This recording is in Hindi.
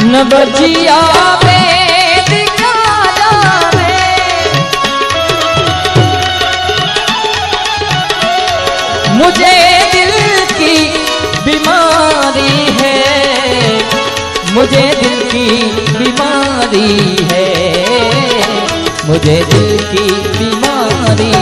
न बजिया में दिखाया रे, मुझे दिल की बीमारी है, मुझे दिल की बीमारी है, मुझे दिल की बीमारी